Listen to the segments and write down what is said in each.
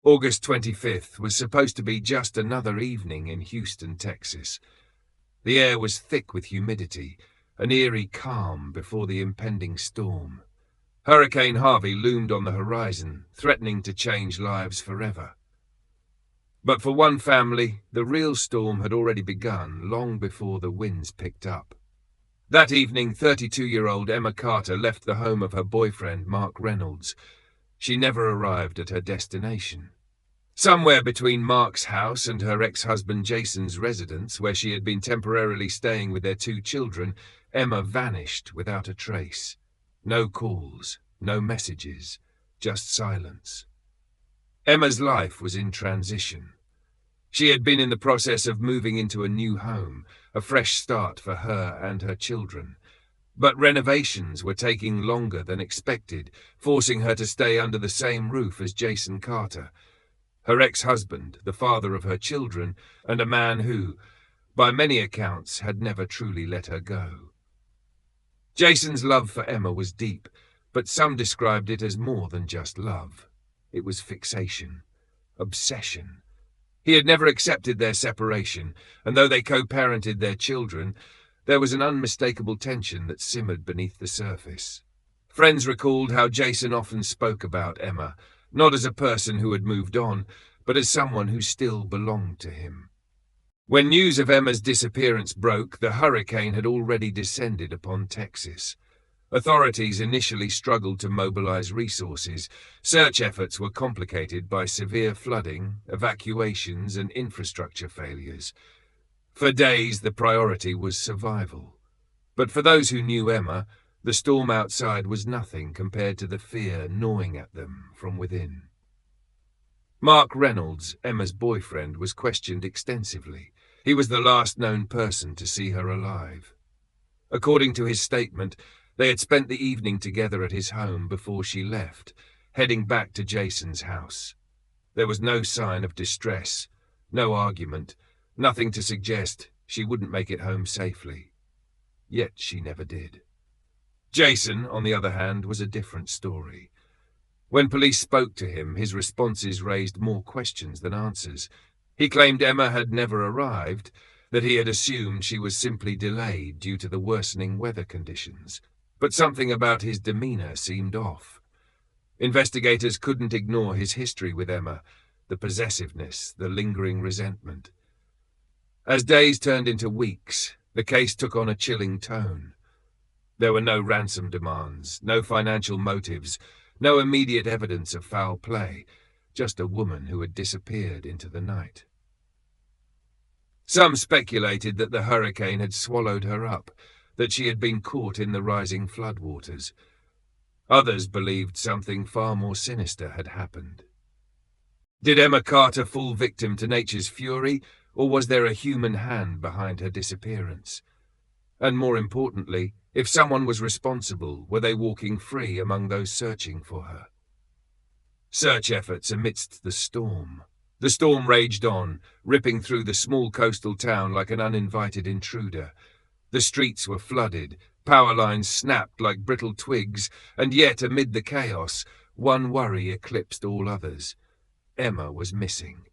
August 25th was supposed to be just another evening in Houston, Texas. The air was thick with humidity, an eerie calm before the impending storm. Hurricane Harvey loomed on the horizon, threatening to change lives forever. But for one family, the real storm had already begun long before the winds picked up. That evening, 32-year-old Emma Carter left the home of her boyfriend, Mark Reynolds. She never arrived at her destination. Somewhere between Mark's house and her ex-husband Jason's residence, where she had been temporarily staying with their 2 children, Emma vanished without a trace. No calls, no messages, just silence. Emma's life was in transition. She had been in the process of moving into a new home, a fresh start for her and her children. But renovations were taking longer than expected, forcing her to stay under the same roof as Jason Carter, her ex-husband, the father of her children, and a man who, by many accounts, had never truly let her go. Jason's love for Emma was deep, but some described it as more than just love. It was fixation, obsession. He had never accepted their separation, and though they co-parented their children, there was an unmistakable tension that simmered beneath the surface. Friends recalled how Jason often spoke about Emma, not as a person who had moved on, but as someone who still belonged to him. When news of Emma's disappearance broke, the hurricane had already descended upon Texas. Authorities initially struggled to mobilize resources. Search efforts were complicated by severe flooding, evacuations, and infrastructure failures. For days, the priority was survival. But for those who knew Emma, the storm outside was nothing compared to the fear gnawing at them from within. Mark Reynolds, Emma's boyfriend, was questioned extensively. He was the last known person to see her alive. According to his statement, they had spent the evening together at his home before she left, heading back to Jason's house. There was no sign of distress, no argument, nothing to suggest she wouldn't make it home safely. Yet she never did. Jason, on the other hand, was a different story. When police spoke to him, his responses raised more questions than answers. He claimed Emma had never arrived, that he had assumed she was simply delayed due to the worsening weather conditions. But something about his demeanor seemed off. Investigators couldn't ignore his history with Emma, the possessiveness, the lingering resentment. As days turned into weeks, the case took on a chilling tone. There were no ransom demands, no financial motives, no immediate evidence of foul play, just a woman who had disappeared into the night. Some speculated that the hurricane had swallowed her up, that she had been caught in the rising floodwaters. Others believed something far more sinister had happened. Did Emma Carter fall victim to nature's fury, or was there a human hand behind her disappearance? And more importantly, if someone was responsible, were they walking free among those searching for her? Search efforts amidst the storm. The storm raged on, ripping through the small coastal town like an uninvited intruder. The streets were flooded, power lines snapped like brittle twigs, and yet amid the chaos, one worry eclipsed all others. Emma was missing.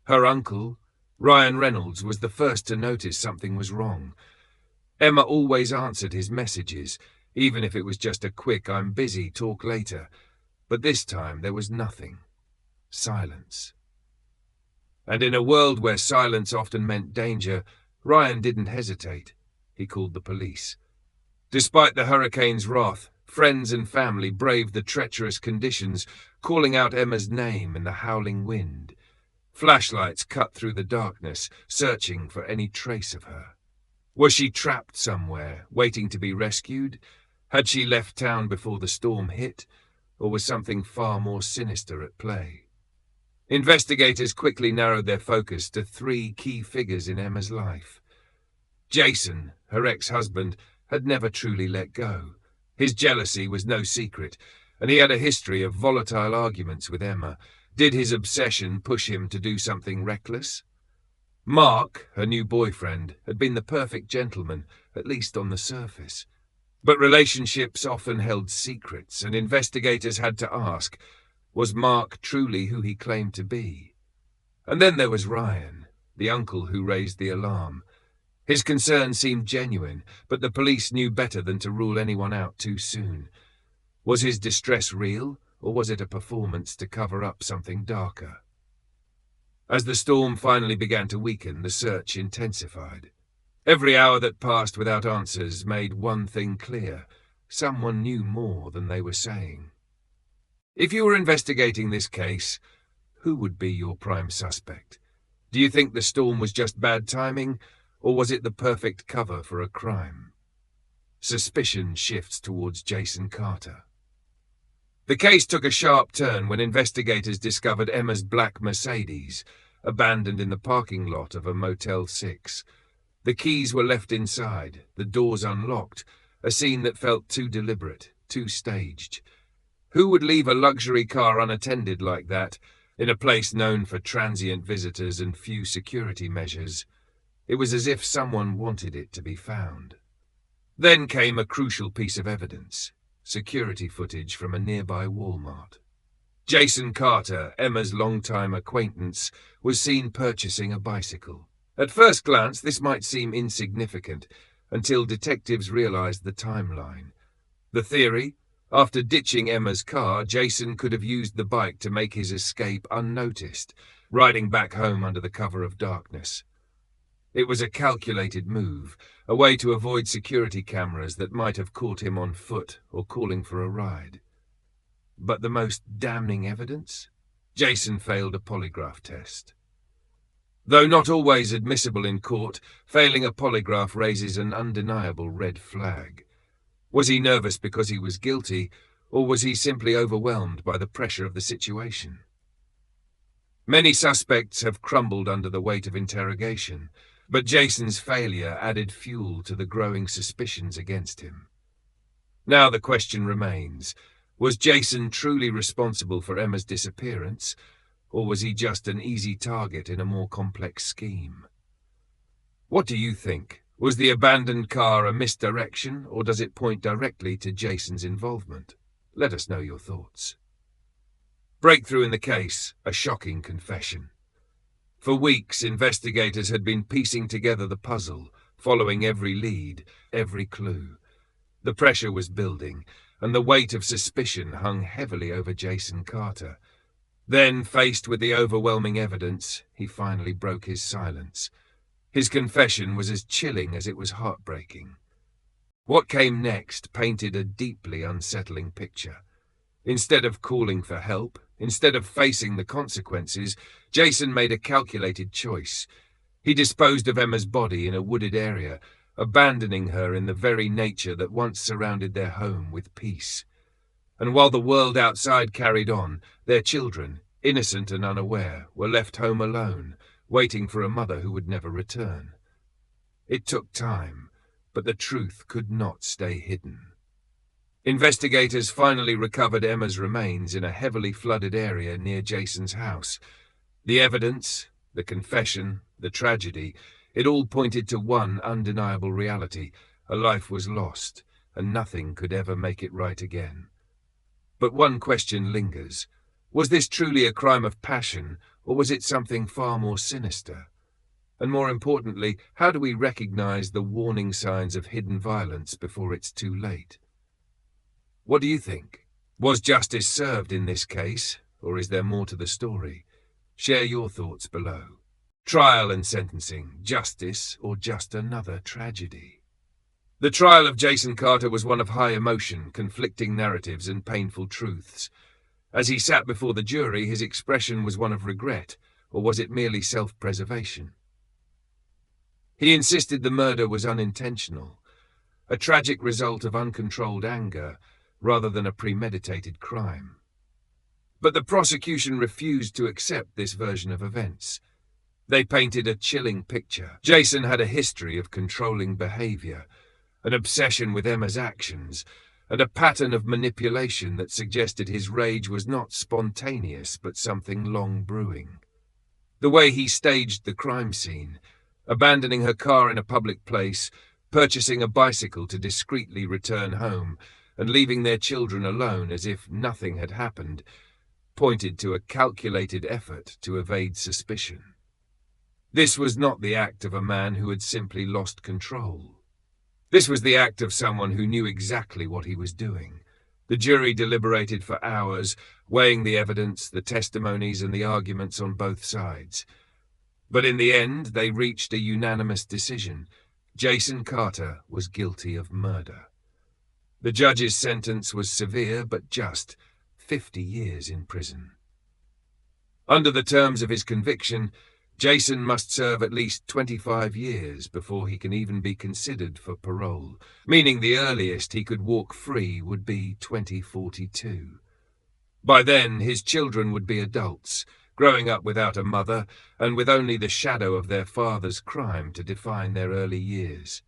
Her uncle, Ryan Reynolds, was the first to notice something was wrong. Emma always answered his messages, even if it was just a quick "I'm busy, talk later." But this time there was nothing. Silence. And in a world where silence often meant danger, Ryan didn't hesitate. He called the police. Despite the hurricane's wrath, friends and family braved the treacherous conditions, calling out Emma's name in the howling wind. Flashlights cut through the darkness, searching for any trace of her. Was she trapped somewhere, waiting to be rescued? Had she left town before the storm hit? Or was something far more sinister at play? Investigators quickly narrowed their focus to 3 key figures in Emma's life. Jason, her ex-husband, had never truly let go. His jealousy was no secret, and he had a history of volatile arguments with Emma. Did his obsession push him to do something reckless? Mark, her new boyfriend, had been the perfect gentleman, at least on the surface. But relationships often held secrets, and investigators had to ask, Was Mark truly who he claimed to be? And then there was Ryan, the uncle who raised the alarm. His concern seemed genuine, but the police knew better than to rule anyone out too soon. Was his distress real, or was it a performance to cover up something darker? As the storm finally began to weaken, the search intensified. Every hour that passed without answers made one thing clear: someone knew more than they were saying. If you were investigating this case, who would be your prime suspect? Do you think the storm was just bad timing, or was it the perfect cover for a crime? Suspicion shifts towards Jason Carter. The case took a sharp turn when investigators discovered Emma's black Mercedes, abandoned in the parking lot of a Motel 6. The keys were left inside, the doors unlocked, a scene that felt too deliberate, too staged. Who would leave a luxury car unattended like that, in a place known for transient visitors and few security measures? It was as if someone wanted it to be found. Then came a crucial piece of evidence: security footage from a nearby Walmart. Jason Carter, Emma's longtime acquaintance, was seen purchasing a bicycle. At first glance, this might seem insignificant, until detectives realized the timeline. The theory: after ditching Emma's car, Jason could have used the bike to make his escape unnoticed, riding back home under the cover of darkness. It was a calculated move, a way to avoid security cameras that might have caught him on foot or calling for a ride. But the most damning evidence? Jason failed a polygraph test. Though not always admissible in court, failing a polygraph raises an undeniable red flag. Was he nervous because he was guilty, or was he simply overwhelmed by the pressure of the situation? Many suspects have crumbled under the weight of interrogation, but Jason's failure added fuel to the growing suspicions against him. Now the question remains: was Jason truly responsible for Emma's disappearance, or was he just an easy target in a more complex scheme? What do you think? Was the abandoned car a misdirection, or does it point directly to Jason's involvement? Let us know your thoughts. Breakthrough in the case: a shocking confession. For weeks, investigators had been piecing together the puzzle, following every lead, every clue. The pressure was building, and the weight of suspicion hung heavily over Jason Carter. Then, faced with the overwhelming evidence, he finally broke his silence. His confession was as chilling as it was heartbreaking. What came next painted a deeply unsettling picture. Instead of calling for help, instead of facing the consequences, Jason made a calculated choice. He disposed of Emma's body in a wooded area, abandoning her in the very nature that once surrounded their home with peace. And while the world outside carried on, their children, innocent and unaware, were left home alone, waiting for a mother who would never return. It took time, but the truth could not stay hidden. Investigators finally recovered Emma's remains in a heavily flooded area near Jason's house. The evidence, the confession, the tragedy, it all pointed to one undeniable reality: a life was lost, and nothing could ever make it right again. But one question lingers: was this truly a crime of passion, or was it something far more sinister? And more importantly, how do we recognize the warning signs of hidden violence before it's too late? What do you think? Was justice served in this case, or is there more to the story? Share your thoughts below. Trial and sentencing: justice or just another tragedy? The trial of Jason Carter was one of high emotion, conflicting narratives and painful truths. As he sat before the jury, his expression was one of regret, or was it merely self-preservation? He insisted the murder was unintentional, a tragic result of uncontrolled anger, rather than a premeditated crime. But the prosecution refused to accept this version of events. They painted a chilling picture. Jason had a history of controlling behavior, an obsession with Emma's actions, and a pattern of manipulation that suggested his rage was not spontaneous but something long brewing. The way he staged the crime scene, abandoning her car in a public place, purchasing a bicycle to discreetly return home, and leaving their children alone as if nothing had happened, pointed to a calculated effort to evade suspicion. This was not the act of a man who had simply lost control. This was the act of someone who knew exactly what he was doing. The jury deliberated for hours, weighing the evidence, the testimonies, and the arguments on both sides. But in the end, they reached a unanimous decision. Jason Carter was guilty of murder. The judge's sentence was severe but just, 50 years in prison. Under the terms of his conviction, Jason must serve at least 25 years before he can even be considered for parole, meaning the earliest he could walk free would be 2042. By then, his children would be adults, growing up without a mother and with only the shadow of their father's crime to define their early years.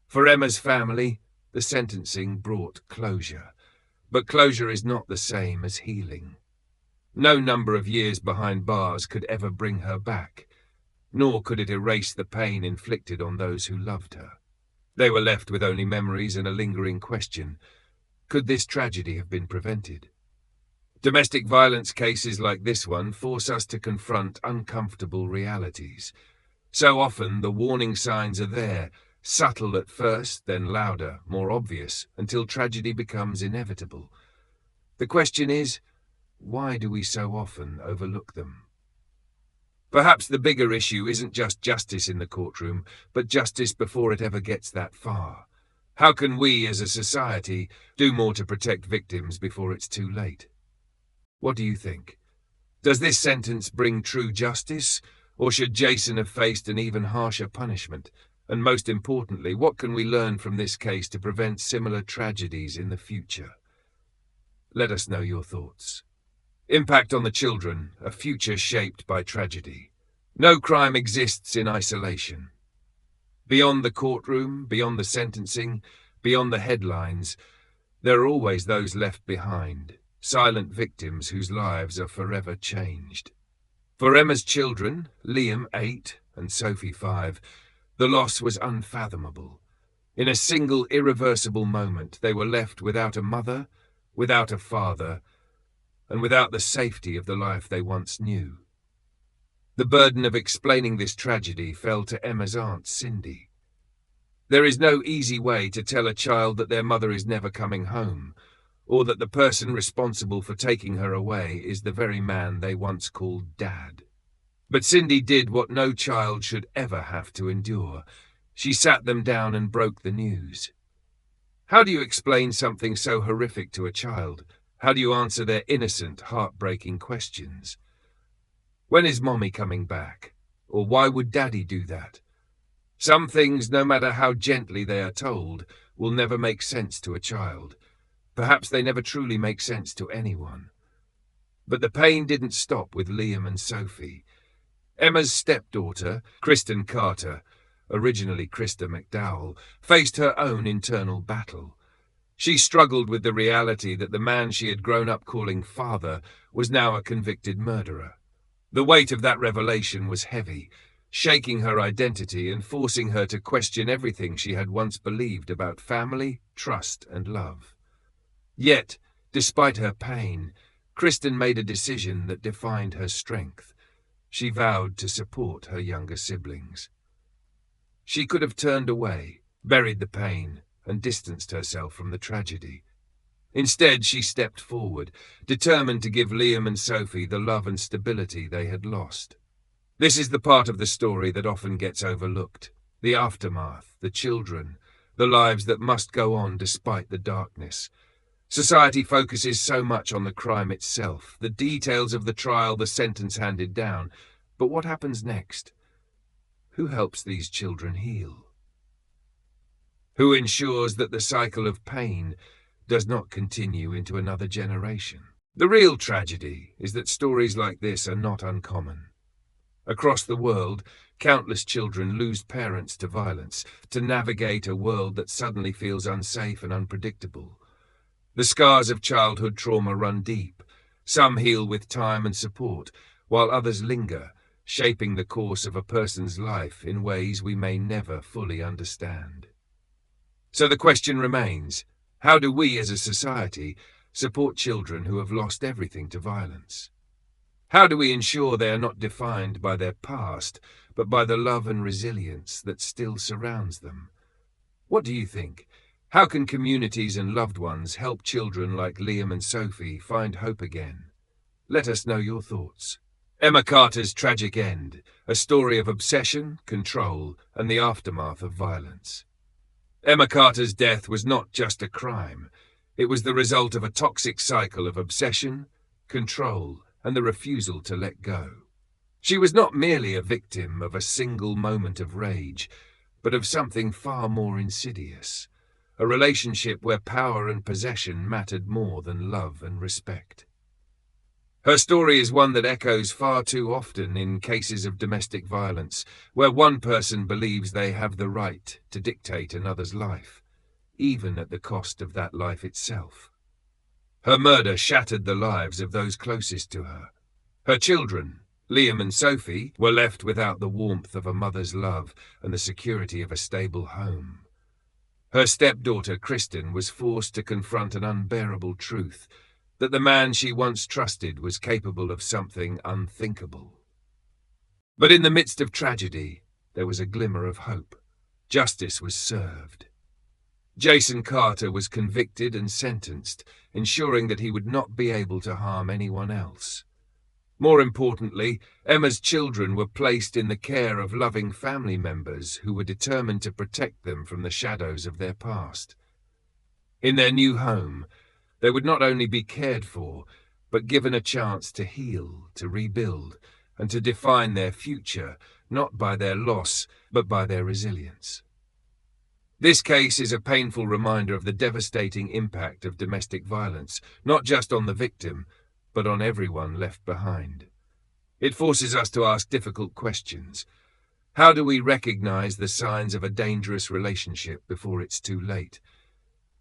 For Emma's family, the sentencing brought closure, but closure is not the same as healing. No number of years behind bars could ever bring her back, nor could it erase the pain inflicted on those who loved her. They were left with only memories and a lingering question: could this tragedy have been prevented? Domestic violence cases like this one force us to confront uncomfortable realities. So often the warning signs are there, subtle at first, then louder, more obvious, until tragedy becomes inevitable. The question is, why do we so often overlook them? Perhaps the bigger issue isn't just justice in the courtroom, but justice before it ever gets that far. How can we, as a society, do more to protect victims before it's too late? What do you think? Does this sentence bring true justice, or should Jason have faced an even harsher punishment? And most importantly, what can we learn from this case to prevent similar tragedies in the future? Let us know your thoughts. Impact on the children, a future shaped by tragedy. No crime exists in isolation. Beyond the courtroom, beyond the sentencing, beyond the headlines, there are always those left behind, silent victims whose lives are forever changed. For Emma's children, Liam, 8, and Sophie, 5, the loss was unfathomable. In a single irreversible moment, they were left without a mother, without a father, and without the safety of the life they once knew. The burden of explaining this tragedy fell to Emma's aunt, Cindy. There is no easy way to tell a child that their mother is never coming home, or that the person responsible for taking her away is the very man they once called Dad. But Cindy did what no child should ever have to endure. She sat them down and broke the news. How do you explain something so horrific to a child? How do you answer their innocent, heartbreaking questions? When is Mommy coming back? Or why would Daddy do that? Some things, no matter how gently they are told, will never make sense to a child. Perhaps they never truly make sense to anyone. But the pain didn't stop with Liam and Sophie. Emma's stepdaughter, Kristen Carter, originally Krista McDowell, faced her own internal battle. She struggled with the reality that the man she had grown up calling father was now a convicted murderer. The weight of that revelation was heavy, shaking her identity and forcing her to question everything she had once believed about family, trust, and love. Yet, despite her pain, Kristen made a decision that defined her strength. She vowed to support her younger siblings. She could have turned away, buried the pain, and distanced herself from the tragedy. Instead, she stepped forward, determined to give Liam and Sophie the love and stability they had lost. This is the part of the story that often gets overlooked. The aftermath, the children, the lives that must go on despite the darkness. Society focuses so much on the crime itself, the details of the trial, the sentence handed down. But what happens next? Who helps these children heal? Who ensures that the cycle of pain does not continue into another generation? The real tragedy is that stories like this are not uncommon. Across the world, countless children lose parents to violence, to navigate a world that suddenly feels unsafe and unpredictable. The scars of childhood trauma run deep. Some heal with time and support, while others linger, shaping the course of a person's life in ways we may never fully understand. So the question remains, how do we as a society support children who have lost everything to violence? How do we ensure they are not defined by their past, but by the love and resilience that still surrounds them? What do you think? How can communities and loved ones help children like Liam and Sophie find hope again? Let us know your thoughts. Emma Carter's tragic end, a story of obsession, control, and the aftermath of violence. Emma Carter's death was not just a crime. It was the result of a toxic cycle of obsession, control, and the refusal to let go. She was not merely a victim of a single moment of rage, but of something far more insidious, a relationship where power and possession mattered more than love and respect. Her story is one that echoes far too often in cases of domestic violence, where one person believes they have the right to dictate another's life, even at the cost of that life itself. Her murder shattered the lives of those closest to her. Her children, Liam and Sophie, were left without the warmth of a mother's love and the security of a stable home. Her stepdaughter, Kristen, was forced to confront an unbearable truth, that the man she once trusted was capable of something unthinkable. But in the midst of tragedy, there was a glimmer of hope. Justice was served. Jason Carter was convicted and sentenced, ensuring that he would not be able to harm anyone else. More importantly, Emma's children were placed in the care of loving family members who were determined to protect them from the shadows of their past. In their new home, they would not only be cared for, but given a chance to heal, to rebuild, and to define their future, not by their loss, but by their resilience. This case is a painful reminder of the devastating impact of domestic violence, not just on the victim, but on everyone left behind. It forces us to ask difficult questions. How do we recognize the signs of a dangerous relationship before it's too late?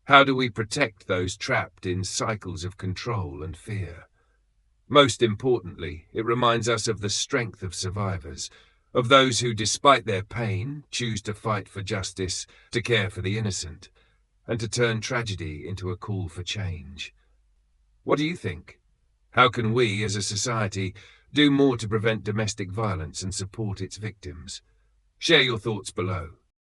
How do we protect those trapped in cycles of control and fear? Most importantly, it reminds us of the strength of survivors, of those who, despite their pain, choose to fight for justice, to care for the innocent, and to turn tragedy into a call for change. What do you think? How can we, as a society, do more to prevent domestic violence and support its victims? Share your thoughts below.